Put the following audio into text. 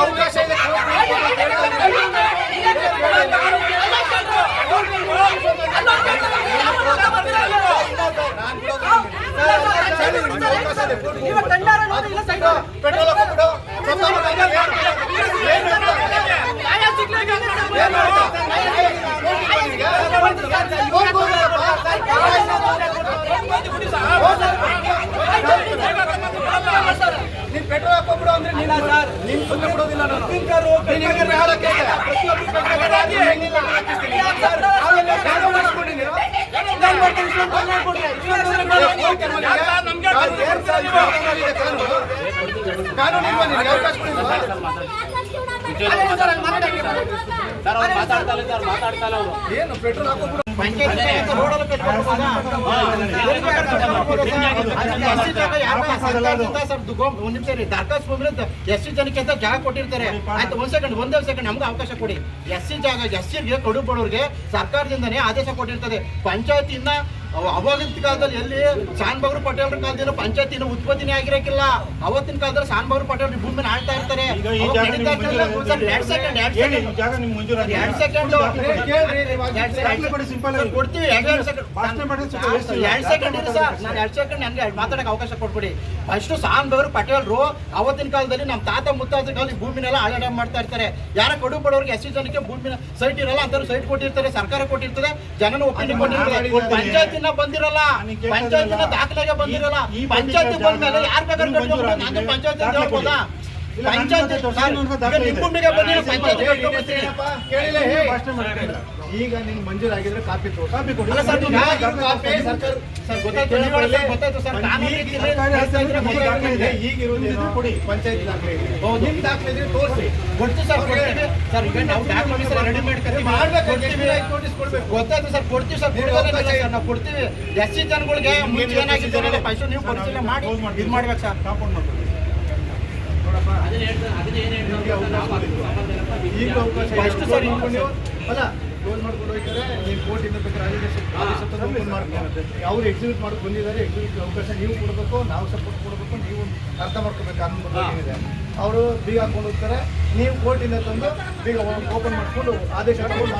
ಅವಕಾಶ ಇದೆ. ನೀನ್ ಪೆಟ್ರೋಲ್ ಹಾಕೋಬಿಡು ಅಂದ್ರೆ ನೀನ್ ಸುಮ್ಮನೆ ಬಿಡೋದಿಲ್ಲ. ನಾನು ಏನು ಪೆಟ್ರೋಲ್ ಹಾಕೋಬಿಡು. ಎಸ್ ಸಿ ಜನಕ್ಕೆ ಅಂತ ಜಾಗ ಕೊಟ್ಟಿರ್ತಾರೆ. ಆಯ್ತು, ಒಂದೇ ಸೆಕೆಂಡ್ ನಮ್ಗೆ ಅವಕಾಶ ಕೊಡಿ. ಎಸ್ ಸಿ ಜಾಗ ಎಸ್ ಸಿಗೆ ಕಡು ಬಡವ್ರಿಗೆ ಸರ್ಕಾರದಿಂದನೇ ಆದೇಶ ಕೊಟ್ಟಿರ್ತದೆ. ಪಂಚಾಯತ್ ಇನ್ನ ಅವಾಗಿನ ಕಾಲದಲ್ಲಿ ಎಲ್ಲಿ ಶಾನ್ಭಾಗರು ಪಟೇಲ್ರ ಕಾಲದಿಂದ ಪಂಚಾಯತ್ ಇನ್ನು ಉತ್ಪತ್ತಿನೇ ಆಗಿರಕ್ಕಿಲ್ಲ. ಅವತ್ತಿನ ಕಾಲದಲ್ಲಿ ಶಾನ್ಭಾಗರು ಪಟೇಲ್ ಭೂಮಿನ ಆಳ್ತಾ ಇರ್ತಾರೆ. 2 ಸೆಕೆಂಡ್ ಕೊಡ್ತೀವಿ. 2 ಸೆಕೆಂಡ್ ಇರಿ ಸರ್, ನಾನು 2 ಸೆಕೆಂಡ್ ನನಗೆ ಮಾತಾಡಕ್ಕೆ ಅವಕಾಶ ಕೊಟ್ಬಿಡಿ. ಅಷ್ಟು ಶಾನ್ಭಾಗರು ಪಟೇಲ್ರು ಅವತ್ತಿನ ಕಾಲದಲ್ಲಿ ನಮ್ಮ ತಾತ ಮುತ್ತಾದ್ರ ಕಾಲದಲ್ಲಿ ಭೂಮಿನೆಲ್ಲ ಆಳಾಟ ಮಾಡ್ತಾ ಇರ್ತಾರೆ. ಯಾರ ಕಡು ಬಡವರಿಗೆ ಎಸ್ ಸಿ ಜನಕ್ಕೆ ಭೂಮಿನ ಸೈಟ್ ಇರಲ್ಲ ಅಂತ ಸೈಟ್ ಕೊಟ್ಟಿರ್ತಾರೆ. ಸರ್ಕಾರ ಕೊಟ್ಟಿರ್ತದೆ, ಜನನ ಒಪ್ಪಿಗೆ ಕೊಟ್ಟಿರ್ತಾರೆ. ಪಂಚಾಯತ್ ಬಂದಿರಲ್ಲ, ಪಂಚಾಯತಿನ ದಾಖಲೆಗೆ ಬಂದಿರಲ್ಲ. ಪಂಚಾಯತಿ ಬಂದ್ಮೇಲೆ ಯಾರು ಬೇಕಾದ್ರೆ ಕಟ್ಕೊಂಡು ನಾನು ಪಂಚಾಯತ್ ಅಂತ ಹೇಳ್ಬೋದಾ? ಪಂಚಾಯತ್ ನಿಮ್ಮುಂಡಿಗೆ ಬಂದಿರೋ ಪಂಚಾಯತ್ ಈಗ ನಿಮ್ಗೆ ಮಂಜೂರಾಗಿದ್ರೆ ಕಾಪಿ ಕೊಡಿ. ಗೊತ್ತಾಯ್ತು ಸರ್, ಈಗಿರೋದು ಕೊಡಿ. ಪಂಚಾಯತ್ ದಾಖಲೆ ನಿಮ್ ದಾಖಲೆ ಇದ್ರೆ ತೋರಿಸಿ, ಕೊಡ್ತೀವಿ ಸರ್. ಕೊಡ್ತೀವಿ ಸರ್. ಈಗ ನಾವು ಡಾಕ್ಯುಮೆಂಟ್ಸ್ ರೆಡಿ ಮಾಡ್ಕೊಡ್ತೀವಿ. ಗೊತ್ತಾಯ್ತು ಸರ್, ಕೊಡ್ತೀವಿ ಸರ್. ನಾವು ಕೊಡ್ತೀವಿ. ಎಸ್ ಸಿ ಜನಗಳಿಗೆ ಮುಂಚೆ ಏನಾಗಿದ್ದಾರೆ ಪೈಸೆ ನೀವು ಪರಿಶೀಲನೆ ಮಾಡಿ ಇದು ಮಾಡ್ಬೇಕು ಸರ್. ಕಾಂಪೌಂಡ್ ಮಾಡ್ತೀವಿ. ಈಗ ಅವಕಾಶ ಸರ್ ಅಲ್ಲ ಕ್ಲೋಸ್ ಮಾಡ್ಕೊಂಡು ಹೋಗ್ತಾರೆ. ನೀವು ಕೋರ್ಟಿಂದ ಬೇಕಾದ್ರೆ ಆದೇಶ ಮಾಡ್ತಾರೆ. ಅವ್ರು ಎಕ್ಸಿಕ್ಯೂಟ್ ಮಾಡೋಕೆ ಬಂದಿದ್ದಾರೆ. ಎಕ್ಸಿಕ್ಯೂಟ್ ಅವಕಾಶ ನೀವು ಕೊಡಬೇಕು, ನಾವು ಸಪೋರ್ಟ್ ಕೊಡಬೇಕು. ನೀವು ಅರ್ಥ ಮಾಡ್ಕೋಬೇಕು ಕಾನೂನು ಏನಿದೆ. ಅವರು ಬೀಗ ಹಾಕೊಂಡು ಹೋಗ್ತಾರೆ, ನೀವು ಕೋರ್ಟಿಂದ ತಂದು ಬೀಗ ಓಪನ್ ಮಾಡಿಕೊಂಡು ಆದೇಶ ಮಾಡ್ಕೊಂಡು